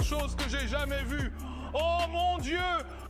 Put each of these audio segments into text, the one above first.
chose que j'ai jamais vue. Oh mon Dieu!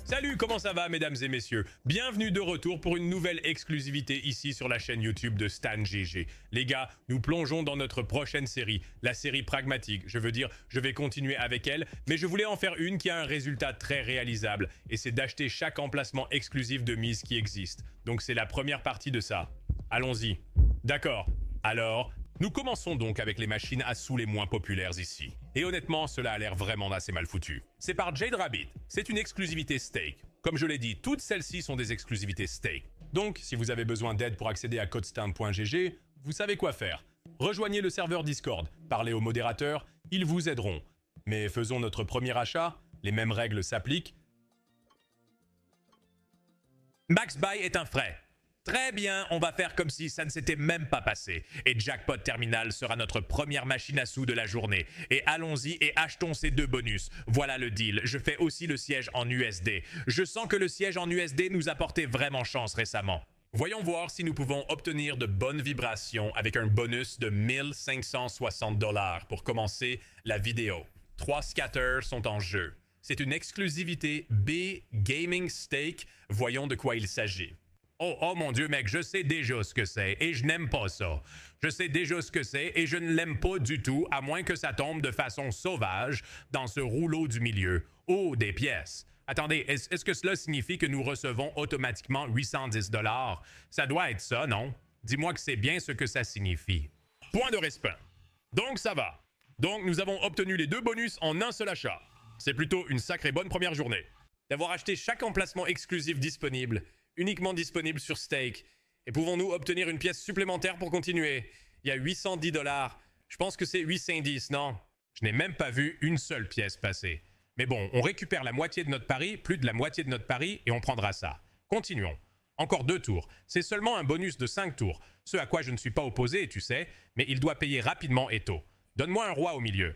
Salut, comment ça va mesdames et messieurs? Bienvenue de retour pour une nouvelle exclusivité ici sur la chaîne YouTube de StanGG. Les gars, nous plongeons dans notre prochaine série, la série pragmatique. Je veux dire, je vais continuer avec elle, mais je voulais en faire une qui a un résultat très réalisable, et c'est d'acheter chaque emplacement exclusif de mise qui existe. Donc c'est la première partie de ça. Allons-y. D'accord. Alors, nous commençons donc avec les machines à sous les moins populaires ici. Et honnêtement, cela a l'air vraiment assez mal foutu. C'est par Jade Rabbit. C'est une exclusivité Stake. Comme je l'ai dit, toutes celles-ci sont des exclusivités Stake. Donc, si vous avez besoin d'aide pour accéder à codestand.gg, vous savez quoi faire. Rejoignez le serveur Discord, parlez aux modérateurs, ils vous aideront. Mais faisons notre premier achat, les mêmes règles s'appliquent. Max Buy est un frais. Très bien, on va faire comme si ça ne s'était même pas passé. Et Jackpot Terminal sera notre première machine à sous de la journée. Et allons-y et achetons ces deux bonus. Voilà le deal. Je fais aussi le siège en USD. Je sens que le siège en USD nous a porté vraiment chance récemment. Voyons voir si nous pouvons obtenir de bonnes vibrations avec un bonus de 1560 $ pour commencer la vidéo. 3 scatters sont en jeu. C'est une exclusivité B Gaming Stake. Voyons de quoi il s'agit. Oh mon Dieu, mec, je sais déjà ce que c'est et je n'aime pas ça. Je sais déjà ce que c'est et je ne l'aime pas du tout, à moins que ça tombe de façon sauvage dans ce rouleau du milieu. Oh, des pièces. Attendez, est-ce que cela signifie que nous recevons automatiquement 810 $? Ça doit être ça, non? Dis-moi que c'est bien ce que ça signifie. Point de respect. Donc ça va. Donc nous avons obtenu les deux bonus en un seul achat. C'est plutôt une sacrée bonne première journée. D'avoir acheté chaque emplacement exclusif disponible, uniquement disponible sur Stake. Et pouvons-nous obtenir une pièce supplémentaire pour continuer? Il y a 810 $. Je pense que c'est 810, non? Je n'ai même pas vu une seule pièce passer. Mais bon, on récupère la moitié de notre pari, plus de la moitié de notre pari, et on prendra ça. Continuons. Encore 2 tours. C'est seulement un bonus de 5 tours. Ce à quoi je ne suis pas opposé, tu sais, mais il doit payer rapidement et tôt. Donne-moi un roi au milieu.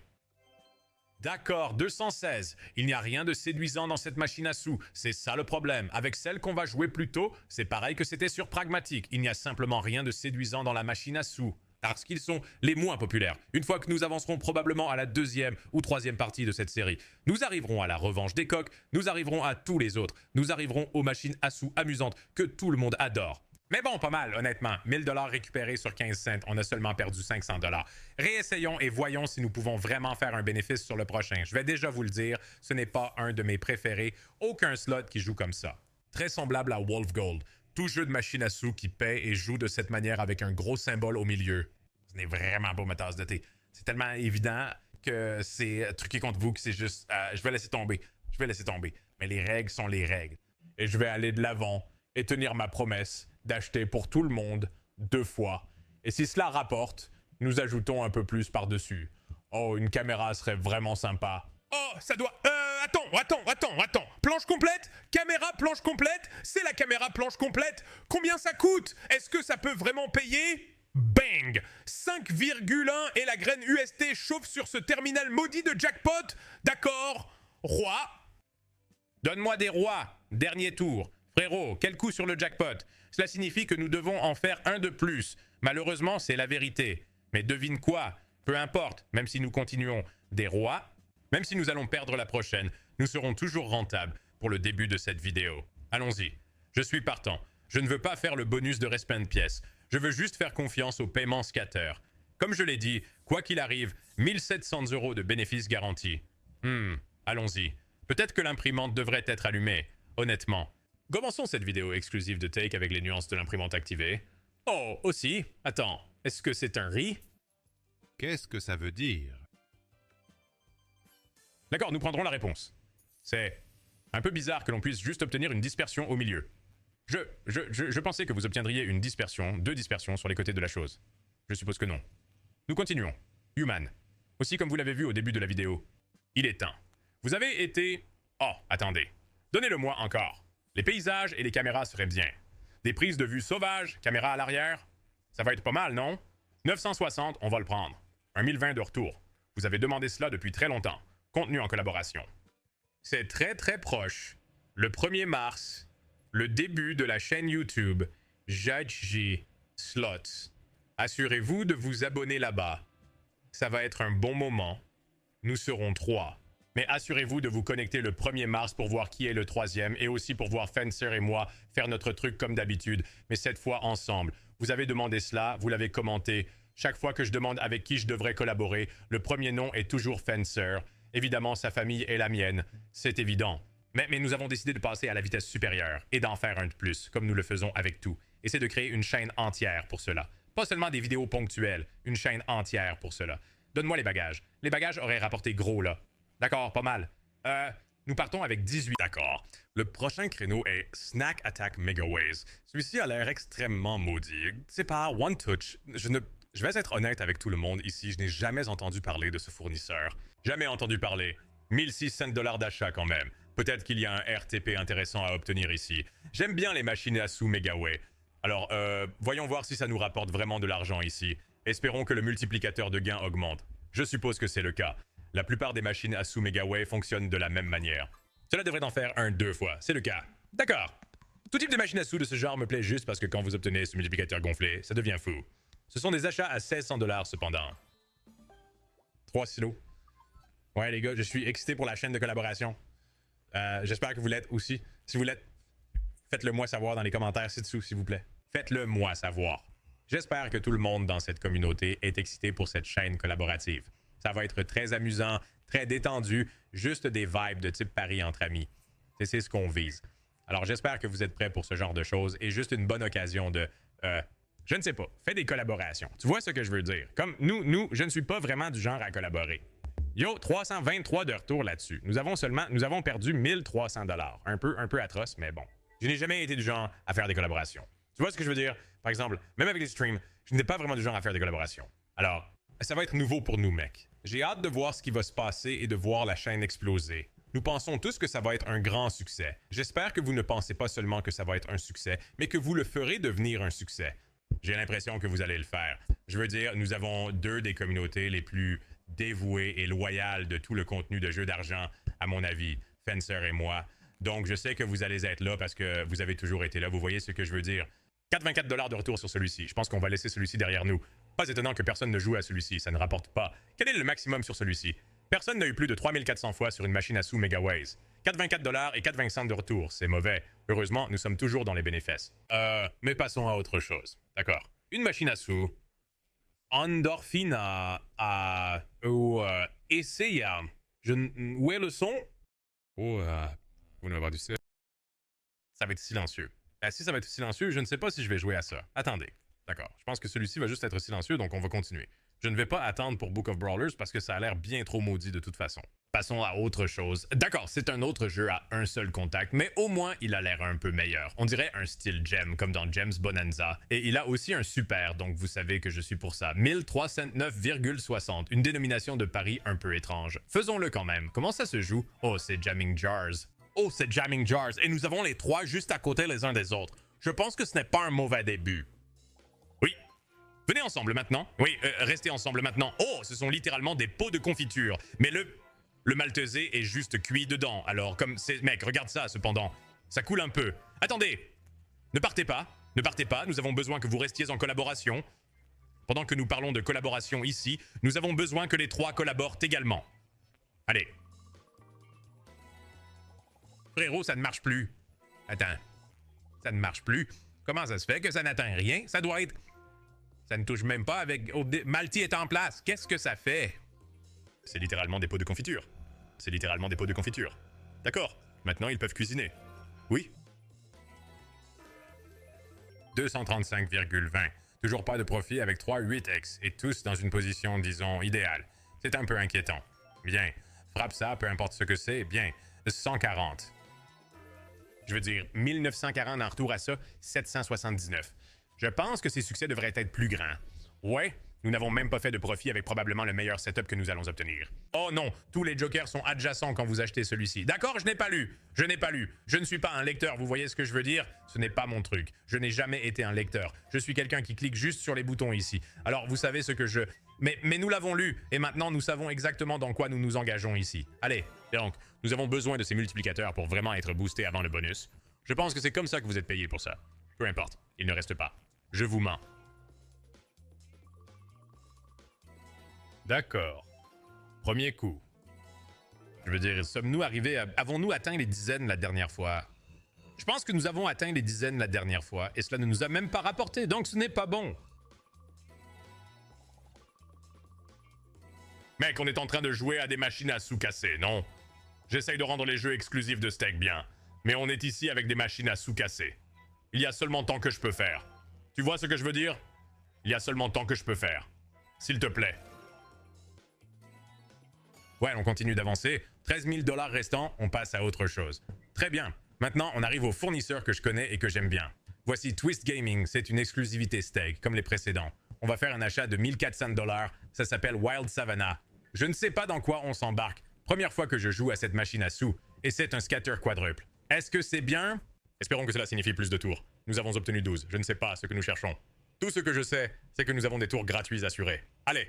D'accord, 216. Il n'y a rien de séduisant dans cette machine à sous. C'est ça le problème. Avec celle qu'on va jouer plus tôt, c'est pareil que c'était sur Pragmatique. Il n'y a simplement rien de séduisant dans la machine à sous. Parce qu'ils sont les moins populaires. Une fois que nous avancerons probablement à la 2e ou 3e partie de cette série, nous arriverons à la revanche des coqs, nous arriverons à tous les autres, nous arriverons aux machines à sous amusantes que tout le monde adore. Mais bon, pas mal, honnêtement. 1000 $ récupérés sur 15 cents, on a seulement perdu 500 $. Réessayons et voyons si nous pouvons vraiment faire un bénéfice sur le prochain. Je vais déjà vous le dire, ce n'est pas un de mes préférés. Aucun slot qui joue comme ça. Très semblable à Wolf Gold. Tout jeu de machine à sous qui paie et joue de cette manière avec un gros symbole au milieu. Ce n'est vraiment pas ma tasse de thé. C'est tellement évident que c'est truqué contre vous que c'est juste... je vais laisser tomber. Je vais laisser tomber. Mais les règles sont les règles. Et je vais aller de l'avant et tenir ma promesse d'acheter pour tout le monde 2 fois. Et si cela rapporte, nous ajoutons un peu plus par-dessus. Oh, une caméra serait vraiment sympa. Oh, ça doit... Attends. Planche complète? Caméra planche complète? C'est la caméra planche complète? Combien ça coûte? Est-ce que ça peut vraiment payer? Bang! 5,1 et la graine UST chauffe sur ce terminal maudit de jackpot? D'accord. Roi. Donne-moi des rois. Dernier tour. Frérot, quel coup sur le jackpot? Cela signifie que nous devons en faire un de plus. Malheureusement, c'est la vérité. Mais devine quoi? Peu importe, même si nous continuons des rois, même si nous allons perdre la prochaine, nous serons toujours rentables pour le début de cette vidéo. Allons-y. Je suis partant. Je ne veux pas faire le bonus de respect de pièces. Je veux juste faire confiance au paiement scatter. Comme je l'ai dit, quoi qu'il arrive, 1700 € de bénéfices garantis. Allons-y. Peut-être que l'imprimante devrait être allumée, honnêtement. Commençons cette vidéo exclusive de Take avec les nuances de l'imprimante activée. Oh, aussi. Attends, est-ce que c'est un riz? Qu'est-ce que ça veut dire? D'accord, nous prendrons la réponse. C'est un peu bizarre que l'on puisse juste obtenir une dispersion au milieu. Je pensais que vous obtiendriez une dispersion, 2 dispersions sur les côtés de la chose. Je suppose que non. Nous continuons. Human. Aussi comme vous l'avez vu au début de la vidéo. Il est temps. Vous avez été... Oh, attendez. Donnez-le-moi encore. Les paysages et les caméras seraient bien. Des prises de vue sauvages, caméra à l'arrière. Ça va être pas mal, non? 960, on va le prendre. Un 1020 de retour. Vous avez demandé cela depuis très longtemps. Contenu en collaboration. C'est très très proche. Le 1er mars, le début de la chaîne YouTube Judge J Slots. Assurez-vous de vous abonner là-bas. Ça va être un bon moment. Nous serons 3. Mais assurez-vous de vous connecter le 1er mars pour voir qui est le 3e et aussi pour voir Fencer et moi faire notre truc comme d'habitude, mais cette fois ensemble. Vous avez demandé cela, vous l'avez commenté. Chaque fois que je demande avec qui je devrais collaborer, le premier nom est toujours Fencer. Évidemment, sa famille est la mienne. C'est évident. Mais nous avons décidé de passer à la vitesse supérieure et d'en faire un de plus, comme nous le faisons avec tout. Et c'est de créer une chaîne entière pour cela. Pas seulement des vidéos ponctuelles, une chaîne entière pour cela. Donne-moi les bagages. Les bagages auraient rapporté gros, là. D'accord, pas mal. Nous partons avec 18. D'accord. Le prochain créneau est Snack Attack Megaways. Celui-ci a l'air extrêmement maudit. C'est pas One Touch. Je vais être honnête avec tout le monde ici, je n'ai jamais entendu parler de ce fournisseur. Jamais entendu parler. 1600 $ d'achat quand même. Peut-être qu'il y a un RTP intéressant à obtenir ici. J'aime bien les machines à sous Megaway. Alors, voyons voir si ça nous rapporte vraiment de l'argent ici. Espérons que le multiplicateur de gains augmente. Je suppose que c'est le cas. La plupart des machines à sous Megaway fonctionnent de la même manière. Cela devrait en faire 2 fois, c'est le cas. D'accord. Tout type de machine à sous de ce genre me plaît juste parce que quand vous obtenez ce multiplicateur gonflé, ça devient fou. Ce sont des achats à 1600 $ cependant. 3 silos. Ouais les gars, je suis excité pour la chaîne de collaboration. J'espère que vous l'êtes aussi. Si vous l'êtes, faites-le moi savoir dans les commentaires ci-dessous, s'il vous plaît. Faites-le moi savoir. J'espère que tout le monde dans cette communauté est excité pour cette chaîne collaborative. Ça va être très amusant, très détendu, juste des vibes de type Paris entre amis. C'est ce qu'on vise. Alors j'espère que vous êtes prêts pour ce genre de choses et juste une bonne occasion de... je ne sais pas, faites des collaborations. Tu vois ce que je veux dire? Comme nous, je ne suis pas vraiment du genre à collaborer. Yo, 323 de retour là-dessus. Nous avons perdu 1300 $. Un peu atroce, mais bon. Je n'ai jamais été du genre à faire des collaborations. Tu vois ce que je veux dire? Par exemple, même avec les streams, je n'étais pas vraiment du genre à faire des collaborations. Alors, ça va être nouveau pour nous, mec. J'ai hâte de voir ce qui va se passer et de voir la chaîne exploser. Nous pensons tous que ça va être un grand succès. J'espère que vous ne pensez pas seulement que ça va être un succès, mais que vous le ferez devenir un succès. J'ai l'impression que vous allez le faire. Je veux dire, nous avons 2 des communautés les plus dévouées et loyales de tout le contenu de jeux d'argent, à mon avis, Fencer et moi. Donc, je sais que vous allez être là parce que vous avez toujours été là. Vous voyez ce que je veux dire? 84 $ de retour sur celui-ci. Je pense qu'on va laisser celui-ci derrière nous. Pas étonnant que personne ne joue à celui-ci, ça ne rapporte pas. Quel est le maximum sur celui-ci? Personne n'a eu plus de 3400 fois sur une machine à sous Megaways. 84 $ et 4,20 cents de retour, c'est mauvais. Heureusement, nous sommes toujours dans les bénéfices. Mais passons à autre chose. D'accord. Une machine à sous. Endorphina Essaya. Où est le son? Oh, vous n'avez pas du sel. Ça va être silencieux. Si ça va être silencieux, je ne sais pas si je vais jouer à ça. Attendez. D'accord. Je pense que celui-ci va juste être silencieux, donc on va continuer. Je ne vais pas attendre pour Book of Brawlers parce que ça a l'air bien trop maudit de toute façon. Passons à autre chose. D'accord, c'est un autre jeu à un seul contact, mais au moins il a l'air un peu meilleur. On dirait un style gem, comme dans Gems Bonanza. Et il a aussi un super, donc vous savez que je suis pour ça. 1309,60, une dénomination de pari un peu étrange. Faisons-le quand même. Comment ça se joue? Oh, c'est Jamming Jars. Oh, c'est Jamming Jars. Et nous avons les 3 juste à côté les uns des autres. Je pense que ce n'est pas un mauvais début. Oui. Venez ensemble maintenant. Oui, restez ensemble maintenant. Oh, ce sont littéralement des pots de confiture. Mais le maltesé est juste cuit dedans. Alors, comme c'est... Mec, regarde ça, cependant. Ça coule un peu. Attendez. Ne partez pas. Ne partez pas. Nous avons besoin que vous restiez en collaboration. Pendant que nous parlons de collaboration ici, nous avons besoin que les 3 collaborent également. Allez. Frérot, ça ne marche plus. Attends. Ça ne marche plus. Comment ça se fait que ça n'atteint rien? Ça doit être... Ça ne touche même pas avec... Malty est en place. Qu'est-ce que ça fait? C'est littéralement des pots de confiture. C'est littéralement des pots de confiture. D'accord. Maintenant, ils peuvent cuisiner. Oui. 235,20. Toujours pas de profit avec 3 8x. Et tous dans une position, disons, idéale. C'est un peu inquiétant. Bien. Frappe ça, peu importe ce que c'est. Bien. 140. Je veux dire, 1940 en retour à ça, 779. Je pense que ces succès devraient être plus grands. Ouais, nous n'avons même pas fait de profit avec probablement le meilleur setup que nous allons obtenir. Oh non, tous les jokers sont adjacents quand vous achetez celui-ci. D'accord, je n'ai pas lu. Je n'ai pas lu. Je ne suis pas un lecteur, vous voyez ce que je veux dire? Ce n'est pas mon truc. Je n'ai jamais été un lecteur. Je suis quelqu'un qui clique juste sur les boutons ici. Alors, vous savez ce que je... Mais nous l'avons lu, et maintenant nous savons exactement dans quoi nous nous engageons ici. Allez, donc, nous avons besoin de ces multiplicateurs pour vraiment être boostés avant le bonus. Je pense que c'est comme ça que vous êtes payé pour ça. Peu importe, il ne reste pas. Je vous mens. D'accord. Premier coup. Je veux dire, sommes-nous arrivés à... Avons-nous atteint les dizaines la dernière fois? Je pense que nous avons atteint les dizaines la dernière fois, et cela ne nous a même pas rapporté, donc ce n'est pas bon. Mec, on est en train de jouer à des machines à sous cassées, non? J'essaye de rendre les jeux exclusifs de Steak bien, mais on est ici avec des machines à sous cassées. Il y a seulement tant que je peux faire. Tu vois ce que je veux dire? Il y a seulement tant que je peux faire. S'il te plaît. Ouais, on continue d'avancer. 13 000 $ restants, on passe à autre chose. Très bien. Maintenant, on arrive au fournisseur que je connais et que j'aime bien. Voici Twist Gaming, c'est une exclusivité Steak, comme les précédents. On va faire un achat de 1400 $, ça s'appelle Wild Savannah. Je ne sais pas dans quoi on s'embarque. Première fois que je joue à cette machine à sous, et c'est un scatter quadruple. Est-ce que c'est bien? Espérons que cela signifie plus de tours. Nous avons obtenu 12, je ne sais pas ce que nous cherchons. Tout ce que je sais, c'est que nous avons des tours gratuits assurés. Allez!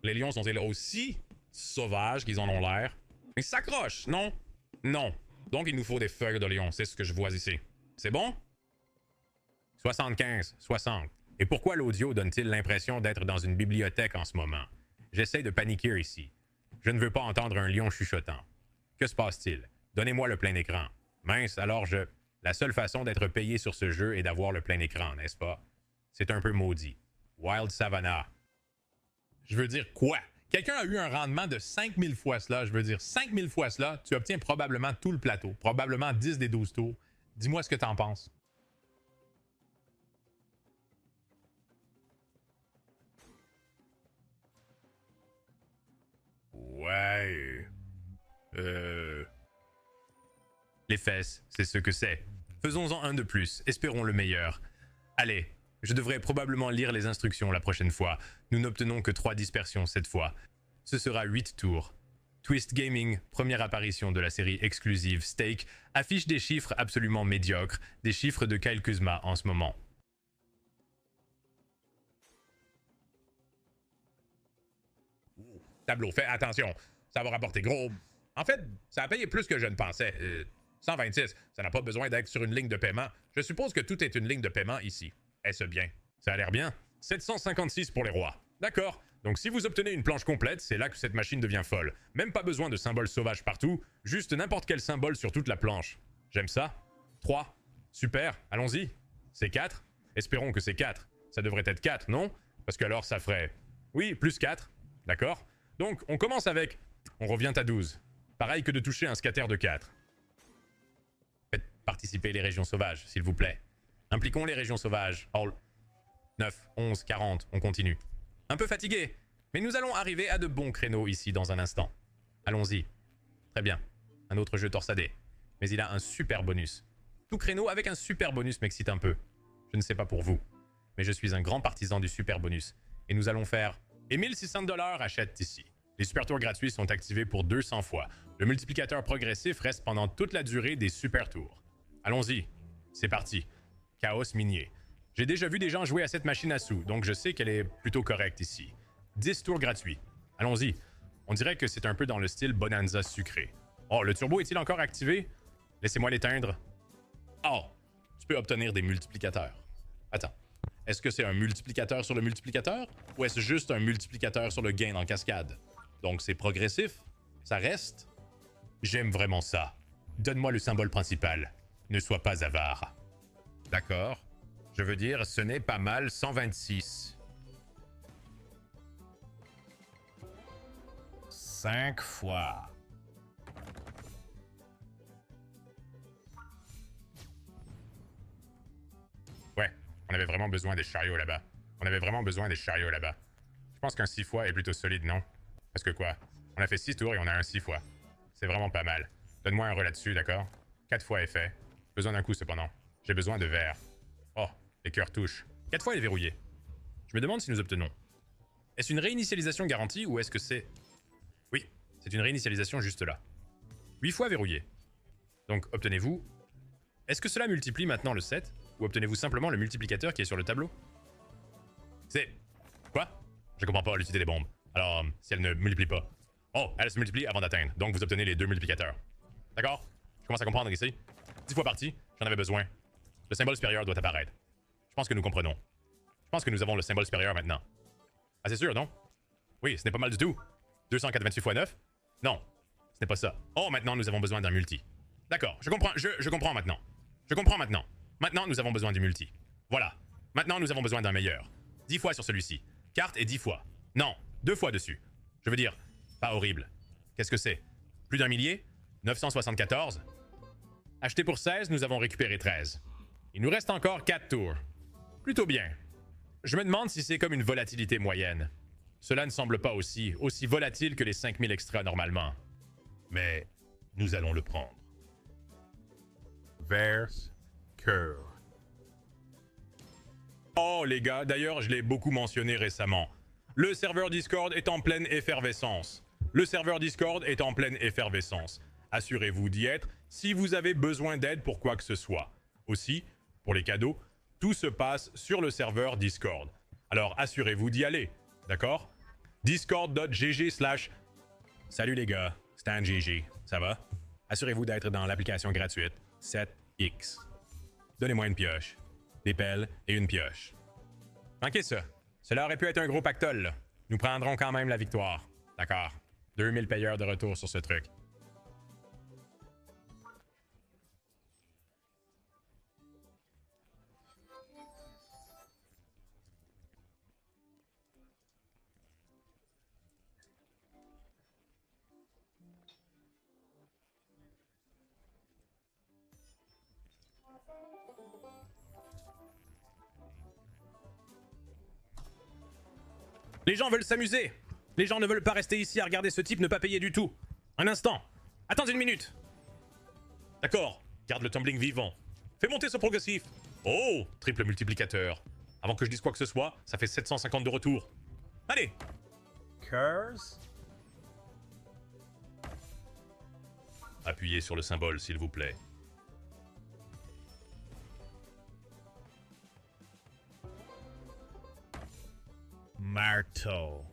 Les lions sont-ils aussi sauvages qu'ils en ont l'air? Ils s'accrochent, non? Non. Donc il nous faut des feuilles de lion, c'est ce que je vois ici. C'est bon? 75, 60. Et pourquoi l'audio donne-t-il l'impression d'être dans une bibliothèque en ce moment? J'essaie de paniquer ici. Je ne veux pas entendre un lion chuchotant. Que se passe-t-il? Donnez-moi le plein écran. Mince, alors je... La seule façon d'être payé sur ce jeu est d'avoir le plein écran, n'est-ce pas? C'est un peu maudit. Wild Savannah. Je veux dire quoi? Quelqu'un a eu un rendement de 5000 fois cela. Je veux dire 5000 fois cela, tu obtiens probablement tout le plateau. Probablement 10 des 12 tours. Dis-moi ce que t'en penses. Ouais... Les fesses, c'est ce que c'est. Faisons-en un de plus, espérons le meilleur. Allez, je devrais probablement lire les instructions la prochaine fois. Nous n'obtenons que 3 dispersions cette fois. Ce sera 8 tours. Twist Gaming, première apparition de la série exclusive Steak, affiche des chiffres absolument médiocres, des chiffres de Kyle Kuzma en ce moment. Tableau, fais attention, ça va rapporter gros. En fait, ça a payé plus que je ne pensais. 126, ça n'a pas besoin d'être sur une ligne de paiement. Je suppose que tout est une ligne de paiement ici. Est-ce bien? Ça a l'air bien. 756 pour les rois. D'accord. Donc si vous obtenez une planche complète, c'est là que cette machine devient folle. Même pas besoin de symboles sauvages partout, juste n'importe quel symbole sur toute la planche. J'aime ça. 3. Super, allons-y. C'est 4. Espérons que c'est 4. Ça devrait être 4, non? Parce que alors ça ferait... Oui, plus 4. D'accord. Donc on commence avec... On revient à 12. Pareil que de toucher un scatter de 4. Faites participer les régions sauvages, s'il vous plaît. Impliquons les régions sauvages. 9, 11, 40, on continue. Un peu fatigué, mais nous allons arriver à de bons créneaux ici dans un instant. Allons-y. Très bien. Un autre jeu torsadé. Mais il a un super bonus. Tout créneau avec un super bonus m'excite un peu. Je ne sais pas pour vous, mais je suis un grand partisan du super bonus. Et nous allons faire... Et 1600 $ achètent ici. Les super tours gratuits sont activés pour 200 fois. Le multiplicateur progressif reste pendant toute la durée des super tours. Allons-y. C'est parti. Chaos minier. J'ai déjà vu des gens jouer à cette machine à sous, donc je sais qu'elle est plutôt correcte ici. 10 tours gratuits. Allons-y. On dirait que c'est un peu dans le style Bonanza sucré. Oh, le turbo est-il encore activé? Laissez-moi l'éteindre. Oh, tu peux obtenir des multiplicateurs. Attends. Est-ce que c'est un multiplicateur sur le multiplicateur? Ou est-ce juste un multiplicateur sur le gain en cascade? Donc c'est progressif? Ça reste? J'aime vraiment ça. Donne-moi le symbole principal. Ne sois pas avare. D'accord. Je veux dire, ce n'est pas mal 126. 5 fois. Ouais, on avait vraiment besoin des chariots là-bas. On avait vraiment besoin des chariots là-bas. Je pense qu'un 6 fois est plutôt solide, non? Parce que quoi? On a fait 6 tours et on a un 6 fois. C'est vraiment pas mal. Donne-moi un re là-dessus, d'accord? 4 fois est fait. Besoin d'un coup cependant. J'ai besoin de verre. Oh, les cœurs touchent. 4 fois est verrouillé. Je me demande si nous obtenons. Est-ce une réinitialisation garantie ou est-ce que c'est... Oui, c'est une réinitialisation juste là. 8 fois verrouillé. Donc obtenez-vous... Est-ce que cela multiplie maintenant le 7? Ou obtenez-vous simplement le multiplicateur qui est sur le tableau? C'est... Quoi? Je comprends pas l'utilité des bombes. Alors, si elle ne multiplie pas... Oh, elle se multiplie avant d'atteindre. Donc vous obtenez les 2 multiplicateurs. D'accord? Je commence à comprendre ici. 10 fois parti, j'en avais besoin. Le symbole supérieur doit apparaître. Je pense que nous comprenons. Je pense que nous avons le symbole supérieur maintenant. Ah, c'est sûr, non? Oui, ce n'est pas mal du tout. 228 fois 9? Non. Ce n'est pas ça. Oh, maintenant nous avons besoin d'un multi. D'accord, je comprends, je comprends maintenant. Je comprends maintenant. Maintenant nous avons besoin du multi. Voilà. Maintenant nous avons besoin d'un meilleur. 10 fois sur celui-ci. Carte et 10 fois. Non, 2 fois dessus. Je veux dire, pas horrible. Qu'est-ce que c'est? Plus d'un millier? 974? Acheté pour 16, nous avons récupéré 13. Il nous reste encore 4 tours. Plutôt bien. Je me demande si c'est comme une volatilité moyenne. Cela ne semble pas aussi volatile que les 5000 extras normalement. Mais nous allons le prendre. Vers cœur. Oh les gars, d'ailleurs je l'ai beaucoup mentionné récemment. Le serveur Discord est en pleine effervescence. Le serveur Discord est en pleine effervescence. Assurez-vous d'y être si vous avez besoin d'aide pour quoi que ce soit. Aussi, pour les cadeaux, tout se passe sur le serveur Discord. Alors assurez-vous d'y aller, d'accord? Discord.gg/. Salut les gars, StanGG, ça va? Assurez-vous d'être dans l'application gratuite 7X. Donnez-moi une pioche, des pelles et une pioche. Manquez ça. Cela aurait pu être un gros pactole, là. Nous prendrons quand même la victoire. D'accord. 2000 payeurs de retour sur ce truc. Les gens veulent s'amuser. Les gens ne veulent pas rester ici à regarder ce type ne pas payer du tout. Un instant. Attends une minute. D'accord. Garde le tumbling vivant. Fais monter ce progressif. Oh, triple multiplicateur. Avant que je dise quoi que ce soit, ça fait 750 de retour. Allez. Cœurs. Appuyez sur le symbole, s'il vous plaît. Marteau.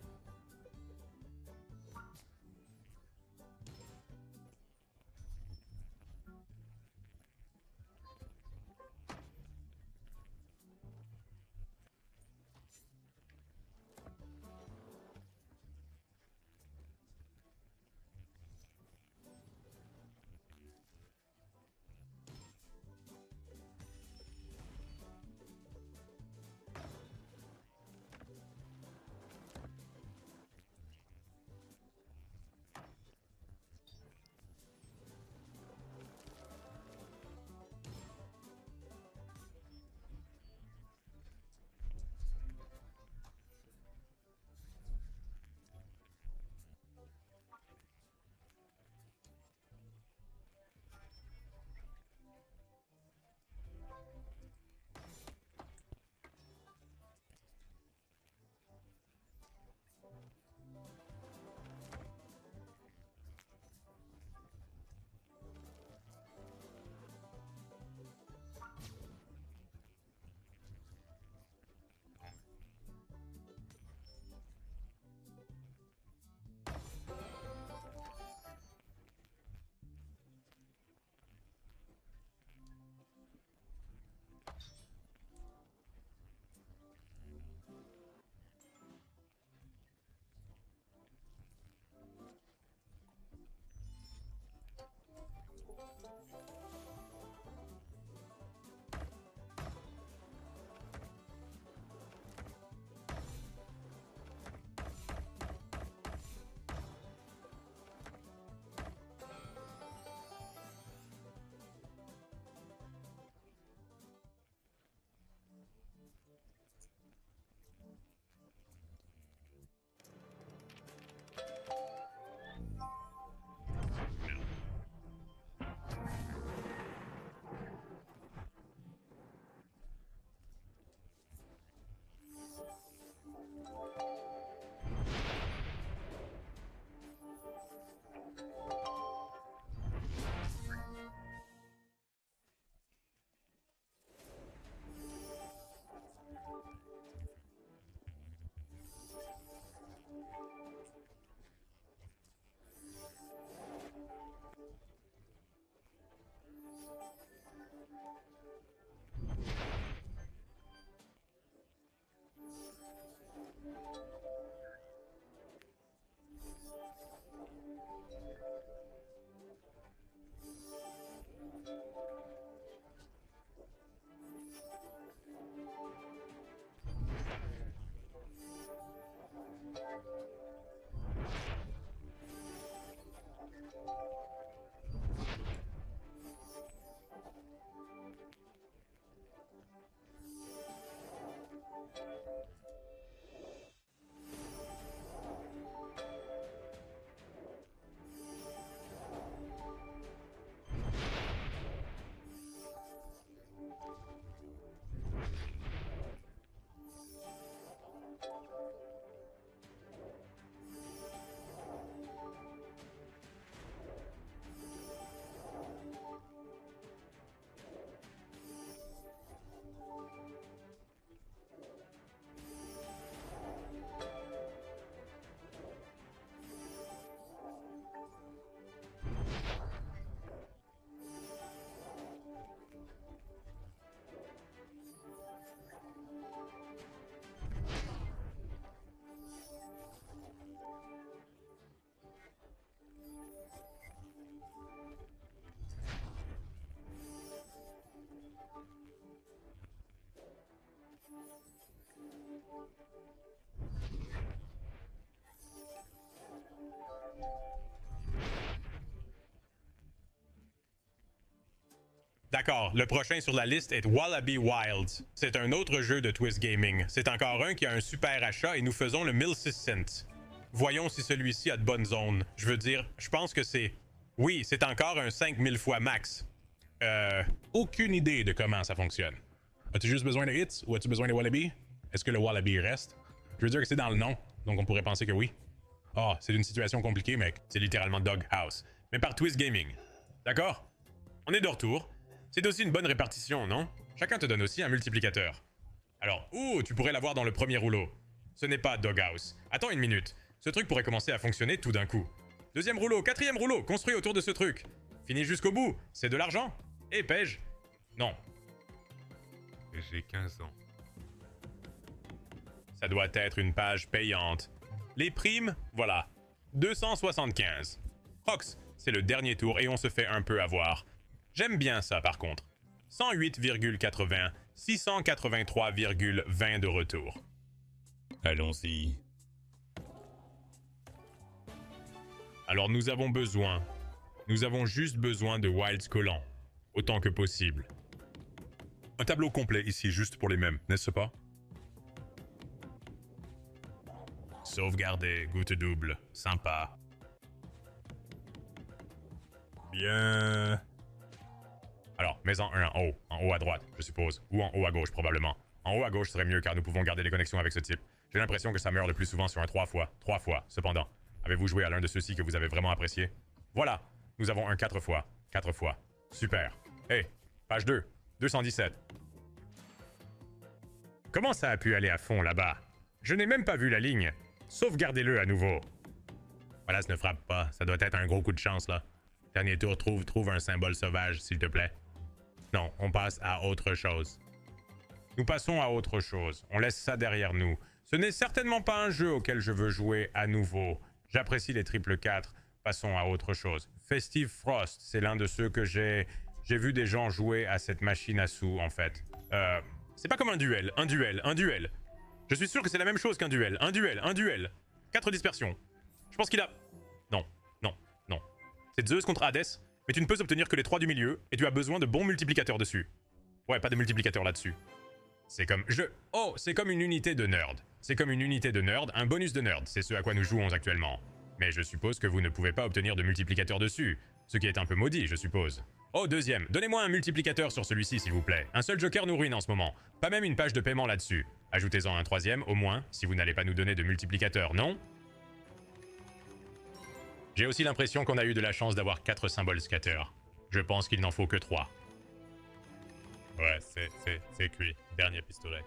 D'accord, le prochain sur la liste est Wallaby Wilds. C'est un autre jeu de Twist Gaming. C'est encore un qui a un super achat et nous faisons le 1600 cents. Voyons si celui-ci a de bonnes zones. Je veux dire, je pense que c'est... Oui, c'est encore un 5000 fois max. Aucune idée de comment ça fonctionne. As-tu juste besoin de hits ou as-tu besoin de Wallaby? Est-ce que le Wallaby reste? Je veux dire que c'est dans le nom, donc on pourrait penser que oui. Ah, c'est une situation compliquée, mec. C'est littéralement Doghouse. Mais par Twist Gaming. D'accord? On est de retour. C'est aussi une bonne répartition, non? Chacun te donne aussi un multiplicateur. Alors, tu pourrais l'avoir dans le premier rouleau. Ce n'est pas Doghouse. Attends une minute. Ce truc pourrait commencer à fonctionner tout d'un coup. Deuxième rouleau, quatrième rouleau, construit autour de ce truc. Fini jusqu'au bout. C'est de l'argent. Et pège? Non. J'ai 15 ans. Ça doit être une page payante. Les primes, voilà. 275. Hox, c'est le dernier tour et on se fait un peu avoir. J'aime bien ça par contre. 108,80, 683,20 de retour. Allons-y. Alors nous avons juste besoin de Wilds collants. Autant que possible. Un tableau complet ici, juste pour les mêmes, n'est-ce pas? Sauvegarder, goutte double, sympa. Bien... Alors, mets-en un en haut à droite, je suppose, ou en haut à gauche probablement. En haut à gauche serait mieux car nous pouvons garder les connexions avec ce type. J'ai l'impression que ça meurt le plus souvent sur un 3 fois. 3 fois, cependant. Avez-vous joué à l'un de ceux-ci que vous avez vraiment apprécié? Voilà, nous avons un 4 fois. 4 fois. Super. Hey, page 2, 217. Comment ça a pu aller à fond là-bas? Je n'ai même pas vu la ligne. Sauvegardez-le à nouveau. Voilà, ça ne frappe pas. Ça doit être un gros coup de chance, là. Dernier tour, trouve un symbole sauvage, s'il te plaît. Non, on passe à autre chose. Nous passons à autre chose. On laisse ça derrière nous. Ce n'est certainement pas un jeu auquel je veux jouer à nouveau. J'apprécie les triple 4. Passons à autre chose. Festive Frost, c'est l'un de ceux que j'ai vu des gens jouer à cette machine à sous, en fait. C'est pas comme un duel. Je suis sûr que c'est la même chose qu'un duel. Un duel. 4 dispersions. Je pense qu'il a... Non. C'est Zeus contre Hadès, mais tu ne peux obtenir que les 3 du milieu, et tu as besoin de bons multiplicateurs dessus. Ouais, pas de multiplicateur là-dessus. C'est comme... c'est comme une unité de nerd. Un bonus de nerd, c'est ce à quoi nous jouons actuellement. Mais je suppose que vous ne pouvez pas obtenir de multiplicateur dessus, ce qui est un peu maudit, je suppose. Oh, deuxième, donnez-moi un multiplicateur sur celui-ci, s'il vous plaît. Un seul joker nous ruine en ce moment. Pas même une page de paiement là-dessus. Ajoutez-en un troisième, au moins, si vous n'allez pas nous donner de multiplicateur, non? J'ai aussi l'impression qu'on a eu de la chance d'avoir 4 symboles scatter. Je pense qu'il n'en faut que 3. Ouais, c'est cuit. Dernier pistolet.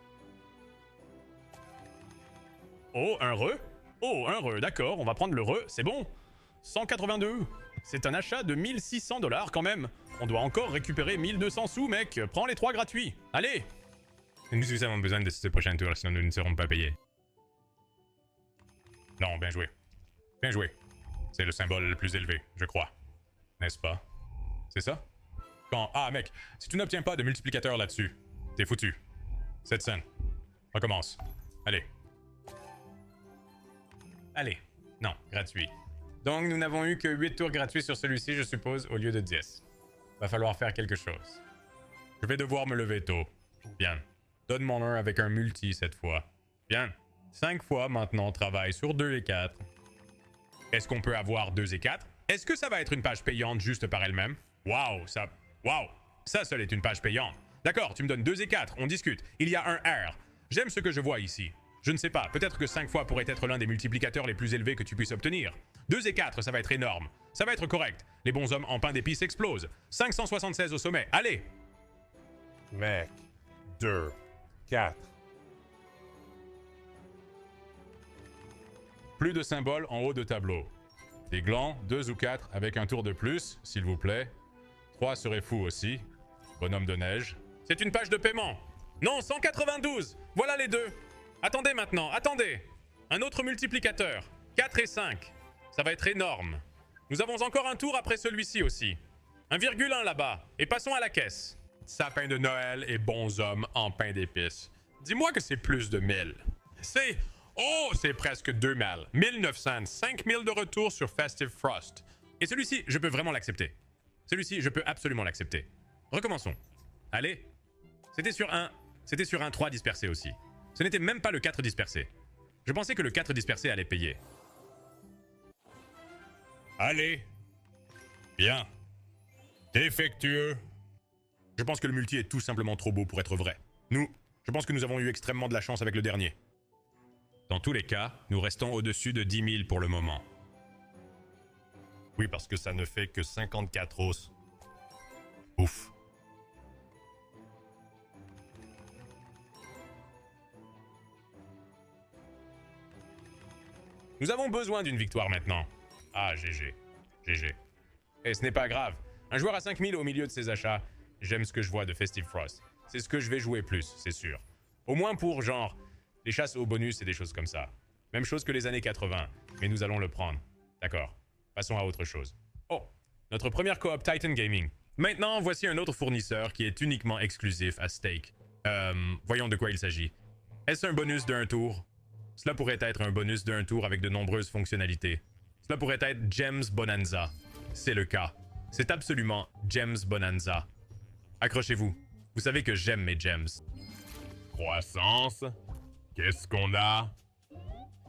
Oh, un re, d'accord, on va prendre le re, c'est bon. 182. C'est un achat de 1600 $ quand même. On doit encore récupérer 1200 sous, mec. Prends les 3 gratuits. Allez. Nous avons besoin de ce prochain tour, sinon nous ne serons pas payés. Non, bien joué. C'est le symbole le plus élevé, je crois. N'est-ce pas? C'est ça? Ah, mec, si tu n'obtiens pas de multiplicateur là-dessus, t'es foutu. Cette scène. Recommence. Allez. Non, gratuit. Donc, nous n'avons eu que 8 tours gratuits sur celui-ci, je suppose, au lieu de 10. Va falloir faire quelque chose. Je vais devoir me lever tôt. Bien. Donne mon 1 avec un multi cette fois. Bien. 5 fois maintenant, travaille sur 2 et 4. Est-ce qu'on peut avoir 2 et 4? Est-ce que ça va être une page payante juste par elle-même? Waouh, ça seule est une page payante. D'accord, tu me donnes 2 et 4, on discute. Il y a un R. J'aime ce que je vois ici. Je ne sais pas, peut-être que 5 fois pourrait être l'un des multiplicateurs les plus élevés que tu puisses obtenir. 2 et 4, ça va être énorme. Ça va être correct. Les bons hommes en pain d'épices explosent. 576 au sommet, allez! Mec. 2. 4. Plus de symboles en haut de tableau. Des glands, 2 ou 4 avec un tour de plus, s'il vous plaît. 3 serait fou aussi. Bonhomme de neige. C'est une page de paiement. Non, 192. Voilà les deux. Attendez maintenant, attendez. Un autre multiplicateur. 4 et 5. Ça va être énorme. Nous avons encore un tour après celui-ci aussi. 1,1 là-bas. Et passons à la caisse. Sapin de Noël et bons hommes en pain d'épices. Dis-moi que c'est plus de 1000. C'est... Oh, c'est presque 2000. 1900, 5000 de retour sur Festive Frost. Et celui-ci, je peux vraiment l'accepter. Celui-ci, je peux absolument l'accepter. Recommençons. Allez. C'était sur un 3 dispersé aussi. Ce n'était même pas le 4 dispersé. Je pensais que le 4 dispersé allait payer. Allez. Bien. Défectueux. Je pense que le multi est tout simplement trop beau pour être vrai. Je pense que nous avons eu extrêmement de la chance avec le dernier. Dans tous les cas, nous restons au-dessus de 10 000 pour le moment. Oui, parce que ça ne fait que 54 os. Ouf. Nous avons besoin d'une victoire maintenant. Ah, GG. GG. Et ce n'est pas grave. Un joueur à 5000 au milieu de ses achats, j'aime ce que je vois de Festive Frost. C'est ce que je vais jouer plus, c'est sûr. Au moins pour, genre, les chasses au bonus et des choses comme ça. Même chose que les années 80, mais nous allons le prendre. D'accord. Passons à autre chose. Oh, notre première coop Titan Gaming. Maintenant, voici un autre fournisseur qui est uniquement exclusif à Stake. Voyons de quoi il s'agit. Est-ce un bonus d'un tour? Cela pourrait être un bonus d'un tour avec de nombreuses fonctionnalités. Cela pourrait être Gems Bonanza. C'est le cas. C'est absolument Gems Bonanza. Accrochez-vous. Vous savez que j'aime mes gems. Croissance. Qu'est-ce qu'on a?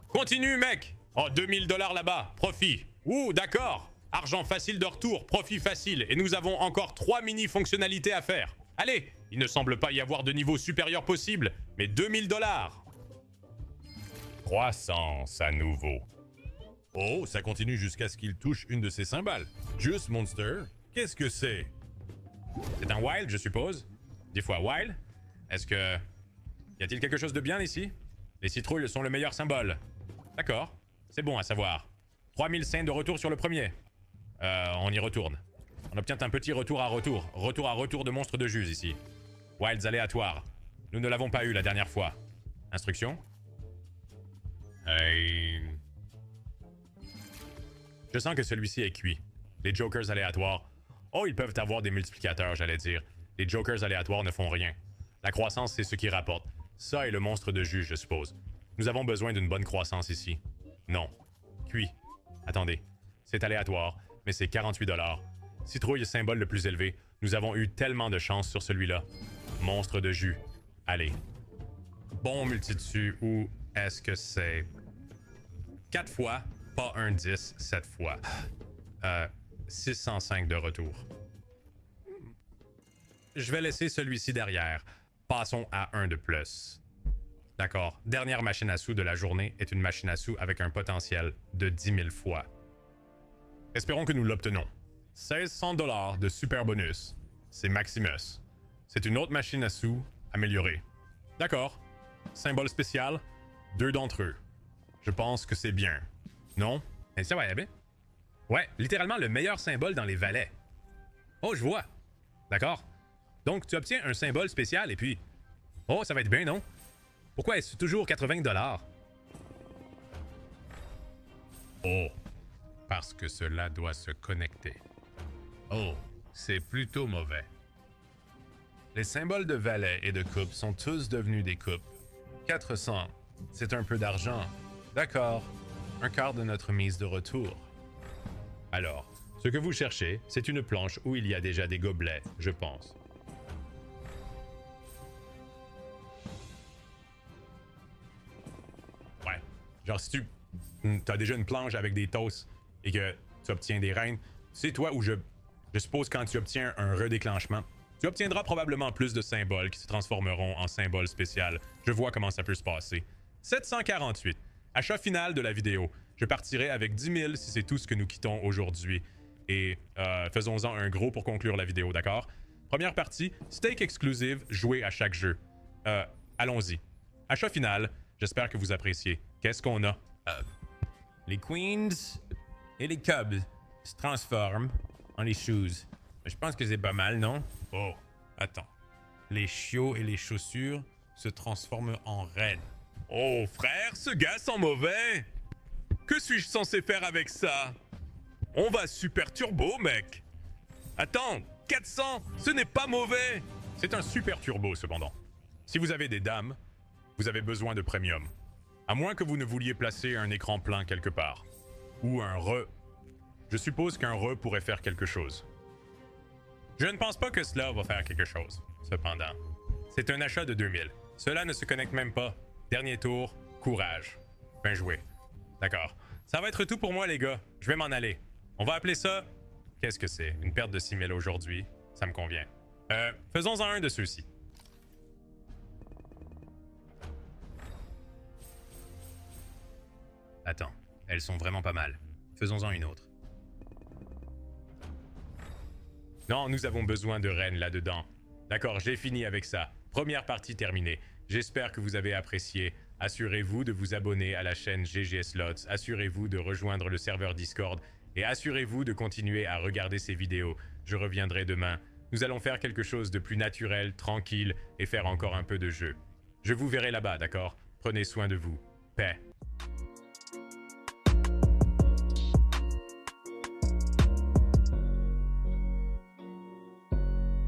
Continue, mec! Oh, 2000 $ là-bas. Profit. Ouh, d'accord. Argent facile de retour. Profit facile. Et nous avons encore 3 mini-fonctionnalités à faire. Allez! Il ne semble pas y avoir de niveau supérieur possible, mais 2000 $. Croissance à nouveau. Oh, ça continue jusqu'à ce qu'il touche une de ses cymbales. Juice Monster, qu'est-ce que c'est? C'est un wild, je suppose? 10 fois wild? Est-ce que... Y a-t-il quelque chose de bien ici? Les citrouilles sont le meilleur symbole. D'accord. C'est bon à savoir. 3500 de retour sur le premier. On y retourne. On obtient un petit retour à retour. Retour à retour de monstres de jus ici. Wilds aléatoires. Nous ne l'avons pas eu la dernière fois. Instruction? Hey. Je sens que celui-ci est cuit. Les jokers aléatoires. Oh, ils peuvent avoir des multiplicateurs, j'allais dire. Les jokers aléatoires ne font rien. La croissance, c'est ce qui rapporte. Ça et le monstre de jus, je suppose. Nous avons besoin d'une bonne croissance ici. Non. Cuit. Attendez. C'est aléatoire, mais c'est 48 $. Citrouille symbole le plus élevé. Nous avons eu tellement de chance sur celui-là. Monstre de jus. Allez. Bon multitude ou est-ce que c'est... 4 fois, pas un 10, 7 fois. 605 de retour. Je vais laisser celui-ci derrière. Passons à un de plus. D'accord. Dernière machine à sous de la journée est une machine à sous avec un potentiel de 10 000 fois. Espérons que nous l'obtenons. 1600 $ de super bonus. C'est Maximus. C'est une autre machine à sous améliorée. D'accord. Symbole spécial, 2 d'entre eux. Je pense que c'est bien. Non? Et ça va, bien? Ouais, littéralement le meilleur symbole dans les valets. Oh, je vois. D'accord. Donc, tu obtiens un symbole spécial et puis... Oh, ça va être bien, non? Pourquoi est-ce toujours 80 $? Oh, parce que cela doit se connecter. Oh, c'est plutôt mauvais. Les symboles de valet et de coupe sont tous devenus des coupes. 400. C'est un peu d'argent. D'accord. Un quart de notre mise de retour. Alors, ce que vous cherchez, c'est une planche où il y a déjà des gobelets, je pense. Ouais. Genre, si tu as déjà une planche avec des toasts et que tu obtiens des reines, c'est toi où je suppose quand tu obtiens un redéclenchement, tu obtiendras probablement plus de symboles qui se transformeront en symboles spéciaux. Je vois comment ça peut se passer. 748. Achat final de la vidéo. Je partirai avec 10 000 si c'est tout ce que nous quittons aujourd'hui. Et faisons-en un gros pour conclure la vidéo, d'accord? Première partie, Stake exclusive, jouer à chaque jeu. Allons-y. Achat final, j'espère que vous appréciez. Qu'est-ce qu'on a? Les queens et les cubs se transforment en les shoes. Je pense que c'est pas mal, non? Oh, attends. Les chiots et les chaussures se transforment en reines. Oh frère, ce gars sent mauvais. Que suis-je censé faire avec ça? On va super turbo, mec. Attends, 400, ce n'est pas mauvais. C'est un super turbo, cependant. Si vous avez des dames, Vous avez besoin de premium. À moins que vous ne vouliez placer un écran plein quelque part. Ou un re. Je suppose qu'un re pourrait faire quelque chose. Je ne pense pas que cela va faire quelque chose, cependant. C'est un achat de 2000. Cela ne se connecte même pas. Dernier tour, courage. Bien joué. D'accord. Ça va être tout pour moi, les gars. Je vais m'en aller. On va appeler ça... Qu'est-ce que c'est? Une perte de 6000 aujourd'hui? Ça me convient. Faisons-en un de ceux-ci. Attends, elles sont vraiment pas mal. Faisons-en une autre. Non, nous avons besoin de reines là-dedans. D'accord, j'ai fini avec ça. Première partie terminée. J'espère que vous avez apprécié. Assurez-vous de vous abonner à la chaîne GG Slots. Assurez-vous de rejoindre le serveur Discord. Et assurez-vous de continuer à regarder ces vidéos. Je reviendrai demain. Nous allons faire quelque chose de plus naturel, tranquille, et faire encore un peu de jeu. Je vous verrai là-bas, d'accord? Prenez soin de vous. Paix.